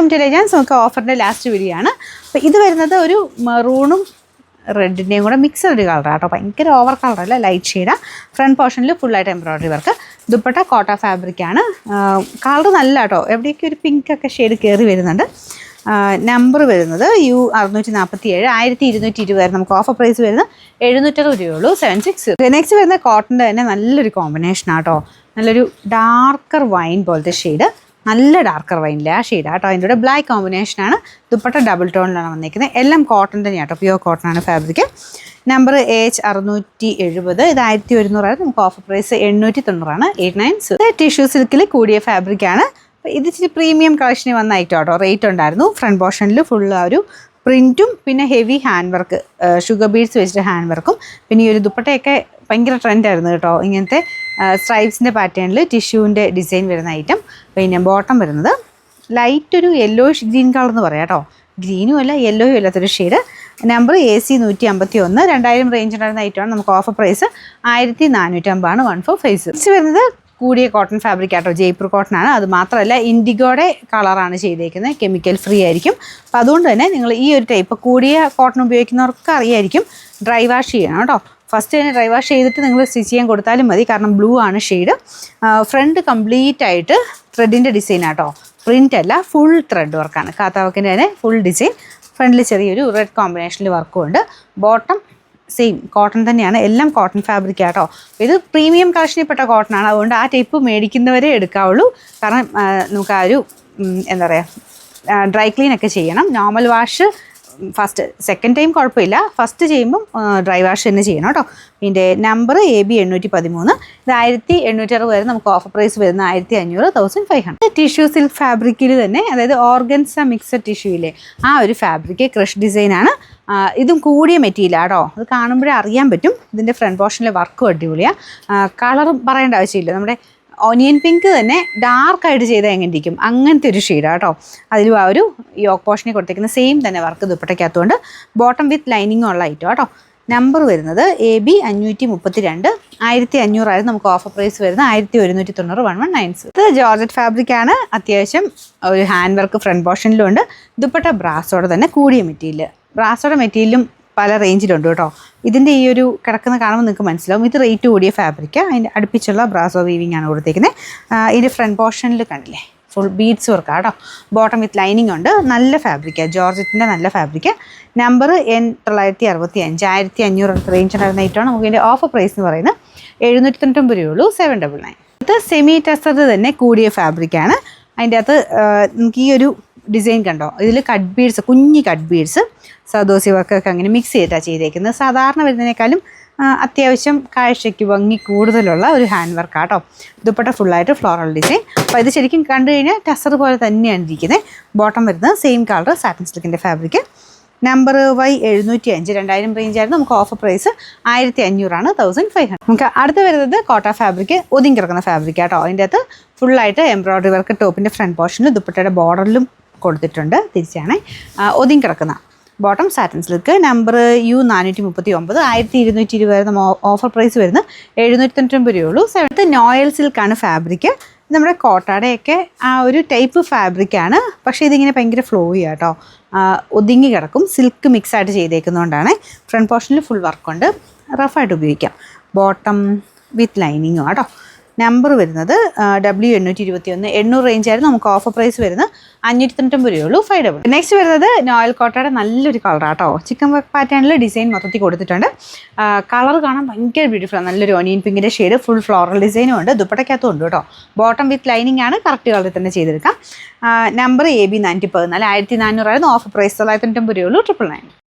Welcome to legends. നമുക്ക് ഓഫറിൻ്റെ last video ആണ്. അപ്പോൾ ഇത് വരുന്നത് ഒരു മെറൂണും റെഡിൻ്റെയും കൂടെ മിക്സ് ഒരു കളറാണ് കേട്ടോ. ഭയങ്കര ഓവർ കളറല്ല, ലൈറ്റ് ഷെയ്ഡാണ്. ഫ്രണ്ട് പോർഷനിൽ ഫുള്ളായിട്ട് എംബ്രോയ്ഡറി വർക്ക്. ദുപ്പട്ട കോട്ട ഫാബ്രിക്കാണ്. കളർ നല്ല കേട്ടോ, എവിടെയൊക്കെ ഒരു പിങ്ക് ഒക്കെ ഷെയ്ഡ് കയറി വരുന്നുണ്ട്. നമ്പർ വരുന്നത് U647 1220 നമുക്ക് ഓഫർ പ്രൈസ് വരുന്നത് 760 രൂപയുള്ളൂ. 76. നെക്സ്റ്റ് വരുന്ന കോട്ടൻ്റെ തന്നെ നല്ലൊരു കോമ്പിനേഷനാണ് കേട്ടോ. നല്ലൊരു ഡാർക്കർ വൈൻ പോലത്തെ ഷെയ്ഡ്, നല്ല ഡാർക്കർ വൈനില്ല ആ ഷെയ്ഡാണ് കേട്ടോ. അതിൻ്റെ കൂടെ ബ്ലാക്ക് കോമ്പിനേഷനാണ്. ദുപ്പട്ട ഡബിൾ ടോണിലാണ് വന്നിരിക്കുന്നത്. എല്ലാം കോട്ടൺ തന്നെയാണ് കേട്ടോ, പ്യുവർ കോട്ടൺ ആണ് ഫാബ്രിക്. Number AH670. ഇത് 1100 നമുക്ക് ഓഫർ പ്രൈസ് 890 896. ടിഷ്യൂ സിൽക്കിൽ കൂടിയ ഫാബ്രിക്കാണ്. ഇത് ഇച്ചിരി പ്രീമിയം കളക്ഷന് വന്ന ഐറ്റം കേട്ടോ. റേറ്റ് ഉണ്ടായിരുന്നു. ഫ്രണ്ട് പോർഷനിൽ ഫുൾ ആ ഒരു പ്രിൻറ്റും പിന്നെ heavy hand work, sugar beads വെച്ചിട്ട് ഹാൻഡ് വർക്കും. പിന്നെ ഈ ഒരു ദുപ്പട്ടയൊക്കെ ഭയങ്കര ട്രെൻഡായിരുന്നു കേട്ടോ. ഇങ്ങനത്തെ സ്ട്രൈപ്സിൻ്റെ പാറ്റേണിൽ ടിഷ്യൂവിൻ്റെ ഡിസൈൻ വരുന്ന ഐറ്റം. പിന്നെ ബോട്ടം വരുന്നത് ലൈറ്റ് ഒരു യെല്ലോയിഷ് ഗ്രീൻ കളർ എന്ന് പറയാം കേട്ടോ. ഗ്രീനും അല്ല യെല്ലോയും അല്ലാത്തൊരു ഷെയ്ഡ്. Number AC151. 2000 റേഞ്ച് ഉണ്ടായിരുന്ന ഐറ്റമാണ്. നമുക്ക് ഓഫർ പ്രൈസ് 1450 1450. വരുന്നത് കൂടിയ കോട്ടൺ ഫാബ്രിക് ആട്ടോ. ജയ്പൂർ കോട്ടൺ ആണ്. അത് മാത്രമല്ല ഇൻഡിഗോയുടെ കളറാണ് ചെയ്തേക്കുന്നത്. കെമിക്കൽ ഫ്രീ ആയിരിക്കും. അപ്പോൾ അതുകൊണ്ട് തന്നെ നിങ്ങൾ ഈ ഒരു ടൈപ്പ് കൂടിയ കോട്ടൺ ഉപയോഗിക്കുന്നവർക്ക് അറിയായിരിക്കും. ഡ്രൈ വാഷ് ചെയ്യണം കേട്ടോ. ഫസ്റ്റ് തന്നെ ഡ്രൈ വാഷ് ചെയ്തിട്ട് നിങ്ങൾ സ്റ്റിച്ച് ചെയ്യാൻ കൊടുത്താലും മതി. കാരണം ബ്ലൂ ആണ് ഷെയ്ഡ്. ഫ്രണ്ട് കംപ്ലീറ്റ് ആയിട്ട് ത്രെഡിൻ്റെ ഡിസൈൻ ആട്ടോ. പ്രിൻ്റ് അല്ല, ഫുൾ ത്രെഡ് വർക്കാണ്. കാത്താവക്കിൻ്റെ തന്നെ ഫുൾ ഡിസൈൻ. ഫ്രണ്ടിൽ ചെറിയൊരു റെഡ് കോമ്പിനേഷനിൽ വർക്കും ഉണ്ട്. ബോട്ടം സെയിം കോട്ടൺ തന്നെയാണ്. എല്ലാം കോട്ടൺ ഫാബ്രിക് ആട്ടോ. ഇത് പ്രീമിയം കളക്ഷനിൽപ്പെട്ട കോട്ടൺ ആണ്. അതുകൊണ്ട് ആ ടൈപ്പ് മേടിക്കുന്നവരെ എടുക്കാവുള്ളൂ. കാരണം നമുക്ക് ആ ഒരു എന്താ പറയുക, ഡ്രൈ ക്ലീൻ ഒക്കെ ചെയ്യണം. Normal wash first, second time കുഴപ്പമില്ല. ഫസ്റ്റ് ചെയ്യുമ്പം ഡ്രൈ വാഷ് തന്നെ ചെയ്യണം കേട്ടോ. ഇതിൻ്റെ നമ്പർ AB813. ഇത് 1860 വരെ നമുക്ക് ഓഫർ പ്രൈസ് വരുന്ന 1500 1500. ടിഷ്യൂ സിൽക്ക് ഫാബ്രിക്കിൽ തന്നെ, അതായത് ഓർഗൻസ മിക്സഡ് ടിഷ്യൂയിലെ ആ ഒരു ഫാബ്രിക് ക്രഷ് ഡിസൈനാണ്. ഇതും കൂടിയ മെറ്റീരിയലാണ് കേട്ടോ. അത് കാണുമ്പോഴേ അറിയാൻ പറ്റും. ഇതിൻ്റെ ഫ്രണ്ട് പോർഷനിലെ വർക്കും അടിപൊളിയാണ്. കളറും പറയേണ്ട ആവശ്യമില്ല. നമ്മുടെ ഓനിയൻ പിങ്ക് തന്നെ ഡാർക്കായിട്ട് ചെയ്താൽ എങ്ങനെ ഇരിക്കും, അങ്ങനത്തെ ഒരു ഷെയ്ഡാണ് കേട്ടോ. അതിലും ആ ഒരു യോക്ക് പോർഷനിൽ കൊടുത്തേക്കുന്ന സെയിം തന്നെ വർക്ക് ദുപ്പട്ടയ്ക്കകത്തുകൊണ്ട്. ബോട്ടം വിത്ത് ലൈനിങ്ങും ഉള്ള ഐറ്റം കേട്ടോ. നമ്പർ വരുന്നത് AB532. 1500 നമുക്ക് ഓഫർ പ്രൈസ് വരുന്നത് 1190 1196. ഇത് ജോർജറ്റ് ഫാബ്രിക്കാണ്. അത്യാവശ്യം ഒരു ഹാൻഡ് വർക്ക് ഫ്രണ്ട് പോർഷനിലും ഉണ്ട്. ദുപ്പട്ട ബ്രാസോടെ തന്നെ കൂടിയ മെറ്റീരിയൽ. ബ്രാസോടെ മെറ്റീരിയലും പല റേഞ്ചിലുണ്ട് കേട്ടോ. ഇതിൻ്റെ ഈ ഒരു കിടക്കുന്ന കാണുമ്പോൾ നിങ്ങൾക്ക് മനസ്സിലാവും. ഇത് റേറ്റ് കൂടിയ ഫാബ്രിക്ക്. അതിൻ്റെ അടുപ്പിച്ചുള്ള ബ്രാസോ വീവിങ് ആണ് കൊടുത്തേക്കുന്നത്. ഇതിൻ്റെ ഫ്രണ്ട് പോർഷനിൽ കണ്ടില്ലേ, ഫുൾ ബീഡ്സ് വർക്കാണ് കേട്ടോ. ബോട്ടം വിത്ത് ലൈനിങ് ഉണ്ട്. നല്ല ഫാബ്രിക്കാണ്, ജോർജറ്റിൻ്റെ നല്ല ഫാബ്രിക്ക്. Number N965. 1500 റേഞ്ച് ഉണ്ടായിരുന്ന ഐറ്റമാണ്. നമുക്ക് ഇതിൻ്റെ ഓഫർ പ്രൈസ് എന്ന് പറയുന്നത് 799 രൂപയുള്ളൂ. 799. ഇത് സെമി ടെസ്റ്റഡ് തന്നെ കൂടിയ ഫാബ്രിക്കാണ്. അതിൻ്റെ അകത്ത് നമുക്ക് ഈ ഒരു ഡിസൈൻ കണ്ടോ, ഇതിൽ കട്ട് ബീഡ്സ്, കുഞ്ഞി കട്ട് ബീഡ്സ്, സദോസി വർക്കൊക്കെ അങ്ങനെ മിക്സ് ചെയ്തിട്ടാണ് ചെയ്തേക്കുന്നത്. സാധാരണ വരുന്നതിനേക്കാളും അത്യാവശ്യം കാഴ്ചയ്ക്ക് ഭംഗി കൂടുതലുള്ള ഒരു ഹാൻഡ് വർക്കാണ് കേട്ടോ. ദുപ്പട്ട ഫുള്ളായിട്ട് ഫ്ലോറൽ ഡിസൈൻ. അപ്പോൾ ഇത് ശരിക്കും കണ്ടു കഴിഞ്ഞാൽ ടസർ പോലെ തന്നെയാണ് ഇരിക്കുന്നത്. ബോട്ടം വരുന്നത് സെയിം കളർ സാറ്റിൻ സിൽക്കിൻ്റെ ഫാബ്രിക്. Number Y705. 2000 റേഞ്ചായിരുന്നു. നമുക്ക് ഓഫർ പ്രൈസ് 1500 1500. നമുക്ക് അടുത്ത് വരുന്നത് കോട്ട ഫാബ്രിക്, ഒതുങ്ങി കിടക്കുന്ന ഫാബ്രിക് കേട്ടോ. അതിൻ്റെ അകത്ത് ഫുള്ളായിട്ട് എംബ്രോയ്ഡറി വർക്ക് ടോപ്പിൻ്റെ ഫ്രണ്ട് പോർഷനിൽ ദുപ്പട്ടയുടെ ബോർഡറിലും കൊടുത്തിട്ടുണ്ട്. തിരിച്ചാണ് ഒതുങ്ങി കിടക്കുന്ന. Bottom satin silk. Number U439. 1220 വരെ ഓഫർ പ്രൈസ് വരുന്നത് 799 രൂപയുള്ളൂ. 7. നോയൽ സിൽക്കാണ് ഫാബ്രിക്. നമ്മുടെ കോട്ടയുടെയൊക്കെ ആ ഒരു ടൈപ്പ് ഫാബ്രിക്കാണ്. പക്ഷേ ഇതിങ്ങനെ ഭയങ്കര ഫ്ലോയി കേട്ടോ. ഒതുങ്ങി കിടക്കും. സിൽക്ക് മിക്സായിട്ട് ചെയ്തേക്കുന്നതുകൊണ്ടാണ്. ഫ്രണ്ട് പോർഷനിൽ ഫുൾ വർക്കുണ്ട്. റഫായിട്ട് ഉപയോഗിക്കാം. ബോട്ടം വിത്ത് ലൈനിങ്ങും കേട്ടോ. നമ്പർ വരുന്നത് W821. 800 റേഞ്ചായിരുന്നു. നമുക്ക് ഓഫർ പ്രൈസ് വരുന്നത് 599 രൂപയുള്ളൂ. 500. നെക്സ്റ്റ് വരുന്നത് നോയൽ കോട്ടയുടെ നല്ലൊരു കളറാണ് കേട്ടോ. ചിക്കൻ വർക്ക് പാറ്റേണിൽ ഡിസൈൻ മൊത്തത്തിൽ കൊടുത്തിട്ടുണ്ട്. കളർ കാണാൻ ഭയങ്കര ബ്യൂട്ടിഫുൾ. നല്ലൊരു ഓനിയൻ പിങ്കിൻ്റെ ഷെയ്ഡ്, ഫുൾ ഫ്ലോറൽ ഡിസൈനും ഉണ്ട്. ദുപ്പട്ടയ്ക്കകത്തും ഉണ്ട് കേട്ടോ. ബോട്ടം വിത്ത് ലൈനിങ് ആണ്. കറക്റ്റ് കളറിൽ തന്നെ ചെയ്തെടുക്കാം. Number AB414. 1400 ഓഫർ പ്രൈസ് 999 രൂപയുള്ളൂ. 999.